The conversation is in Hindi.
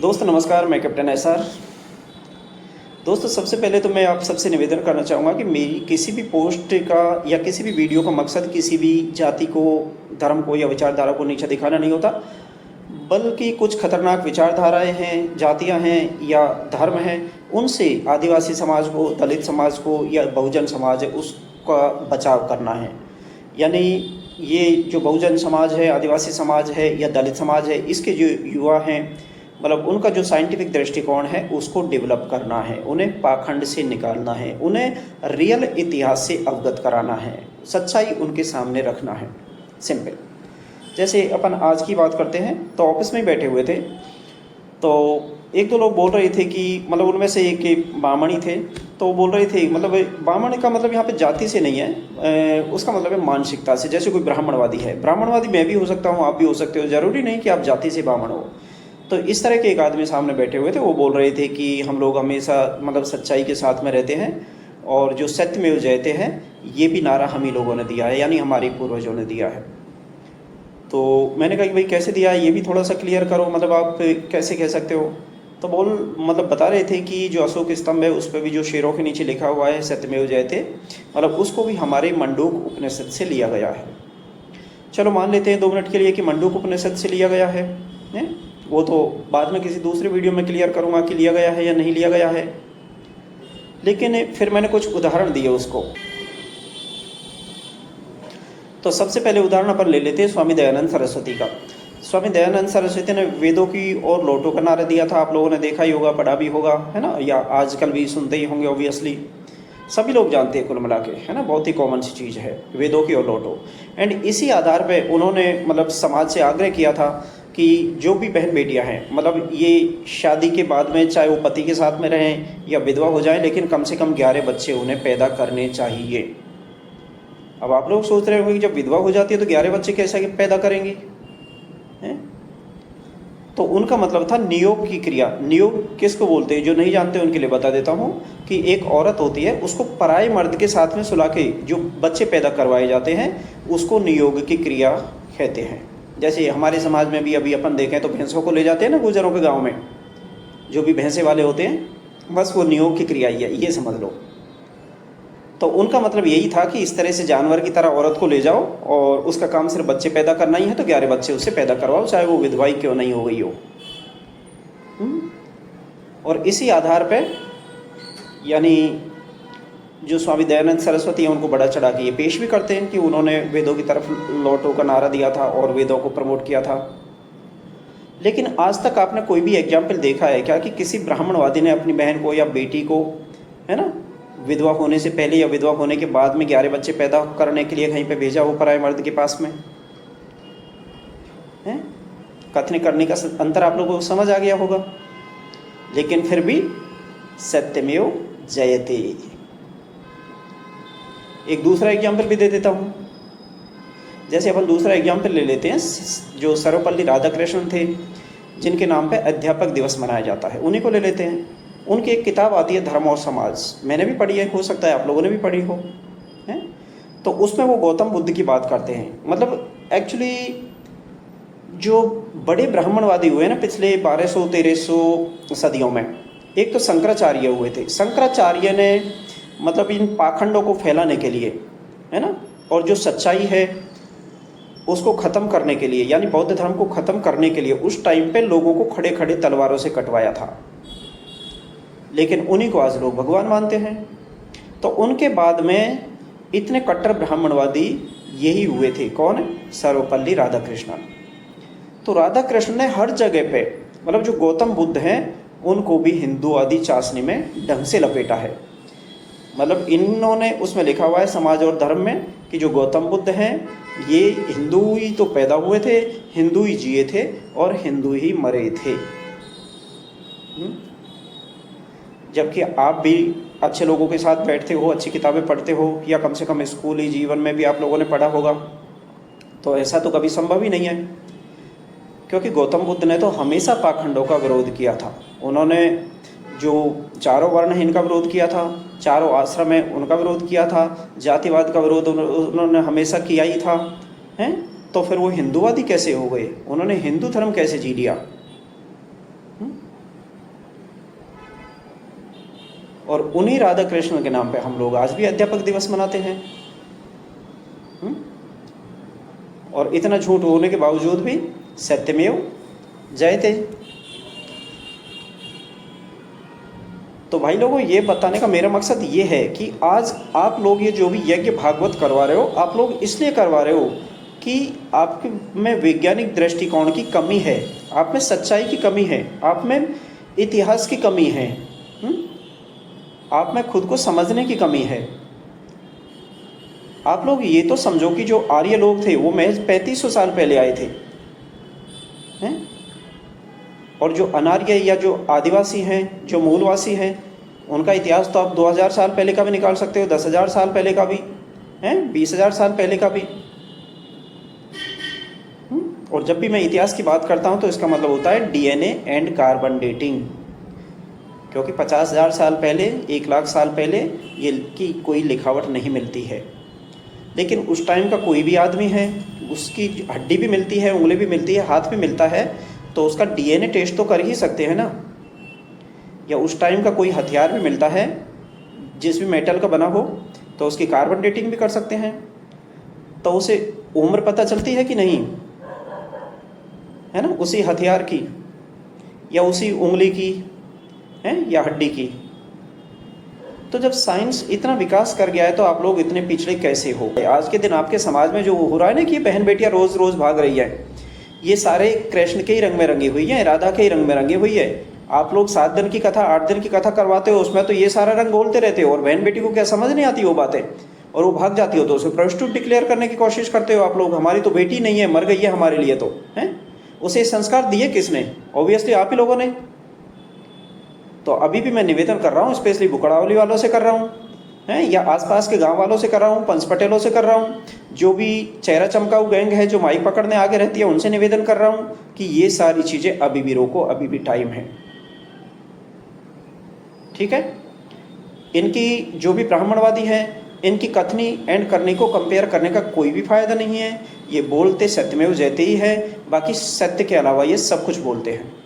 दोस्त नमस्कार, मैं कैप्टन एसआर। दोस्तों सबसे पहले तो मैं आप सबसे निवेदन करना चाहूँगा कि मेरी किसी भी पोस्ट का या किसी भी वीडियो का मकसद किसी भी जाति को, धर्म को या विचारधारा को नीचा दिखाना नहीं होता, बल्कि कुछ खतरनाक विचारधाराएं हैं, जातियां हैं या धर्म हैं, उनसे आदिवासी समाज को, दलित समाज को या बहुजन समाज है उसका बचाव करना है। यानी ये जो बहुजन समाज है, आदिवासी समाज है या दलित समाज है, इसके जो युवा हैं, मतलब उनका जो साइंटिफिक दृष्टिकोण है उसको डेवलप करना है, उन्हें पाखंड से निकालना है, उन्हें रियल इतिहास से अवगत कराना है, सच्चाई उनके सामने रखना है। सिंपल। जैसे अपन आज की बात करते हैं तो ऑफिस में ही बैठे हुए थे, तो एक दो लोग बोल रहे थे कि मतलब उनमें से एक ब्राह्मणी थे, तो बोल रहे थे, मतलब ब्राह्मण का मतलब यहाँ पे जाति से नहीं है, उसका मतलब है मानसिकता से। जैसे कोई ब्राह्मणवादी है, ब्राह्मणवादी मैं भी हो सकता हूँ, आप भी हो सकते हो, ज़रूरी नहीं कि आप जाति से ब्राह्मण हो। तो इस तरह के एक आदमी सामने बैठे हुए थे, वो बोल रहे थे कि हम लोग हमेशा मतलब सच्चाई के साथ में रहते हैं और जो सत्यमेव जयते हैं ये भी नारा हम ही लोगों ने दिया है, यानी हमारे पूर्वजों ने दिया है। तो मैंने कहा कि भाई कैसे दिया है, ये भी थोड़ा सा क्लियर करो, मतलब आप कैसे कह सकते हो। तो मतलब बता रहे थे कि जो अशोक स्तंभ है उस पर भी जो शेरों के नीचे लिखा हुआ है सत्यमेव जयते, मतलब उसको भी हमारे मंडूक उपनिषद से लिया गया है। चलो मान लेते हैं 2 मिनट के लिए कि मंडूक उपनिषद से लिया गया है, वो तो बाद में किसी दूसरे वीडियो में क्लियर करूँगा कि लिया गया है या नहीं लिया गया है। लेकिन फिर मैंने कुछ उदाहरण दिए उसको। तो सबसे पहले उदाहरण अपन ले लेते हैं स्वामी दयानंद सरस्वती का। स्वामी दयानंद सरस्वती ने वेदों की ओर लौटो का नारा दिया था, आप लोगों ने देखा ही होगा, पढ़ा भी होगा, है ना, या आजकल भी सुनते ही होंगे, ऑब्वियसली सभी लोग जानते हैं कुल मिला के, है ना, बहुत ही कॉमन सी चीज़ है वेदों की ओर लौटो। एंड इसी आधार पे उन्होंने मतलब समाज से आग्रह किया था कि जो भी बहन बेटियां हैं, मतलब ये शादी के बाद में चाहे वो पति के साथ में रहें या विधवा हो जाएं, लेकिन कम से कम 11 बच्चे उन्हें पैदा करने चाहिए। अब आप लोग सोच रहे होंगे कि जब विधवा हो जाती है तो 11 बच्चे कैसे पैदा करेंगी, हैं? तो उनका मतलब था नियोग की क्रिया। नियोग किसको बोलते हैं, जो नहीं जानते उनके लिए बता देता हूँ कि एक औरत होती है, उसको पराये मर्द के साथ में सुला के जो बच्चे पैदा करवाए जाते हैं उसको नियोग की क्रिया कहते हैं। जैसे हमारे समाज में भी अभी अपन देखें तो भैंसों को ले जाते हैं ना गुजरों के गाँव में, जो भी भैंसे वाले होते हैं, बस वो नियोग की क्रिया ही है, ये समझ लो। तो उनका मतलब यही था कि इस तरह से जानवर की तरह औरत को ले जाओ और उसका काम सिर्फ बच्चे पैदा करना ही है, तो 11 बच्चे उससे पैदा करवाओ, चाहे वो विधवाई क्यों नहीं हो गई हो। और इसी आधार पे यानी जो स्वामी दयानंद सरस्वती हैं उनको बड़ा चढ़ा के ये पेश भी करते हैं कि उन्होंने वेदों की तरफ लौटो का नारा दिया था और वेदों को प्रमोट किया था। लेकिन आज तक आपने कोई भी एग्जाम्पल देखा है क्या कि किसी ब्राह्मणवादी ने अपनी बहन को या बेटी को, है ना, विधवा होने से पहले या विधवा होने के बाद में 11 बच्चे पैदा करने के लिए कहीं पे भेजा हो पराये मर्द के पास में, है? कथन करने का अंतर आप लोगों को समझ आ गया होगा। लेकिन फिर भी सत्यमेव जयते। एक दूसरा एग्जाम्पल भी दे देता हूँ। जैसे अपन दूसरा एग्जाम्पल ले लेते हैं, जो सर्वपल्ली राधाकृष्णन थे जिनके नाम पे अध्यापक दिवस मनाया जाता है, उन्हीं को ले लेते हैं। उनकी एक किताब आती है धर्म और समाज, मैंने भी पढ़ी है, हो सकता है आप लोगों ने भी पढ़ी हो, है? तो उसमें वो गौतम बुद्ध की बात करते हैं। मतलब एक्चुअली जो बड़े ब्राह्मणवादी हुए ना पिछले 1200-1300 सदियों में, एक तो शंकराचार्य हुए थे। शंकराचार्य ने मतलब इन पाखंडों को फैलाने के लिए, है ना, और जो सच्चाई है उसको ख़त्म करने के लिए, यानी बौद्ध धर्म को ख़त्म करने के लिए उस टाइम पे लोगों को खड़े खड़े तलवारों से कटवाया था। लेकिन उन्हीं को आज लोग भगवान मानते हैं। तो उनके बाद में इतने कट्टर ब्राह्मणवादी यही हुए थे, कौन? सर्वपल्ली राधाकृष्णन। तो राधाकृष्णन ने हर जगह पे मतलब जो गौतम बुद्ध हैं उनको भी हिंदूवादी चाशनी में ढंग से लपेटा है। मतलब इन्होंने उसमें लिखा हुआ है समाज और धर्म में कि जो गौतम बुद्ध हैं ये हिंदू ही तो पैदा हुए थे, हिंदू ही जिए थे और हिंदू ही मरे थे। जबकि आप भी अच्छे लोगों के साथ बैठते हो, अच्छी किताबें पढ़ते हो, या कम से कम स्कूली जीवन में भी आप लोगों ने पढ़ा होगा। तो ऐसा तो कभी संभव ही नहीं है, क्योंकि गौतम बुद्ध ने तो हमेशा पाखंडों का विरोध किया था। उन्होंने जो चारों वर्ण हैं इनका विरोध किया था, चारों आश्रम है उनका विरोध किया था, जातिवाद का विरोध उन्होंने हमेशा किया ही था, हैं? तो फिर वो हिंदूवादी कैसे हो गए? उन्होंने हिंदू धर्म कैसे जी लिया? और उन्हीं राधा कृष्ण के नाम पे हम लोग आज भी अध्यापक दिवस मनाते हैं। और इतना झूठ होने के बावजूद भी सत्यमेव जयते। तो भाई लोगों, ये बताने का मेरा मकसद ये है कि आज आप लोग ये जो भी यज्ञ भागवत करवा रहे हो, आप लोग इसलिए करवा रहे हो कि आप में वैज्ञानिक दृष्टिकोण की कमी है, आप में सच्चाई की कमी है, आप में इतिहास की कमी है, आप में खुद को समझने की कमी है। आप लोग ये तो समझो कि जो आर्य लोग थे वो महज 3500 साल पहले आए थे, हैं? और जो अनार्य या जो आदिवासी हैं, जो मूलवासी हैं, उनका इतिहास तो आप 2000 साल पहले का भी निकाल सकते हो, 10,000 साल पहले का भी, हैं, 20,000 साल पहले का भी। और जब भी मैं इतिहास की बात करता हूँ तो इसका मतलब होता है डीएनए एंड कार्बन डेटिंग, क्योंकि 50,000 साल पहले, 1,00,000 साल पहले ये की कोई लिखावट नहीं मिलती है। लेकिन उस टाइम का कोई भी आदमी है, उसकी हड्डी भी मिलती है, उंगली भी मिलती है, हाथ भी मिलता है, तो उसका डीएनए टेस्ट तो कर ही सकते हैं ना। या उस टाइम का कोई हथियार भी मिलता है जिस भी मेटल का बना हो, तो उसकी कार्बन डेटिंग भी कर सकते हैं। तो उसे उम्र पता चलती है कि नहीं, है ना, उसी हथियार की या उसी उंगली की, है, या हड्डी की। तो जब साइंस इतना विकास कर गया है तो आप लोग इतने पिछड़े कैसे हो गए? आज के दिन आपके समाज में जो हो रहा है ना कि बहन बेटियां रोज रोज भाग रही है, ये सारे कृष्ण के ही रंग में रंगी हुई है, राधा के ही रंग में रंगी हुई है। आप लोग 7 दिन की कथा, 8 दिन की कथा करवाते हो, उसमें तो ये सारा रंग बोलते रहते हो, और बहन बेटी को क्या समझ नहीं आती वो बातें, और वो भाग जाती हो तो उसे प्रोस्टिट्यूट डिक्लेयर करने की कोशिश करते हो आप लोग। हमारी तो बेटी नहीं है, मर गई है हमारे लिए, तो है उसे संस्कार दिए किसने? ऑब्वियसली आप ही लोगों ने। तो अभी भी मैं निवेदन कर रहा हूँ, स्पेशली बुकड़ावली वालों से कर रहा हूँ, हैं, या आसपास के गांव वालों से कर रहा हूँ, पंच पटेलों से कर रहा हूँ, जो भी चेहरा चमकाऊ गैंग है जो माइक पकड़ने आगे रहती है, उनसे निवेदन कर रहा हूँ कि ये सारी चीज़ें अभी भी रोको, अभी भी टाइम है। ठीक है? इनकी जो भी ब्राह्मणवादी हैं, इनकी कथनी एंड करनी को कंपेयर करने का कोई भी फायदा नहीं है। ये बोलते सत्यमेव जयते ही है, बाकी सत्य के अलावा ये सब कुछ बोलते हैं।